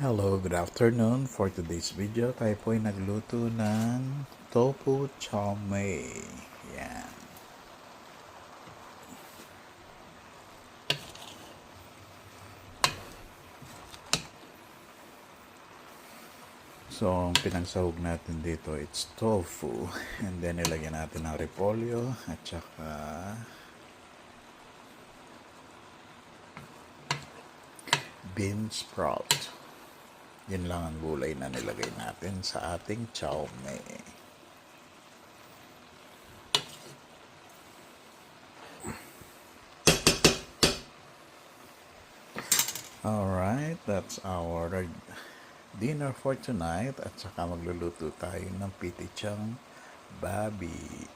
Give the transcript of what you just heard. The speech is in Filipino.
Hello, good afternoon. For today's video, tayo po ay nagluto ng tofu chow mein. Yan. So, ang pinagsahog natin dito, it's tofu. And then, ilagyan natin ng repolyo at saka bean sprout. Yun lang ang gulay na nilagay natin sa ating chow mein. Alright, that's our dinner for tonight. At saka magluluto tayo ng pitichang babi.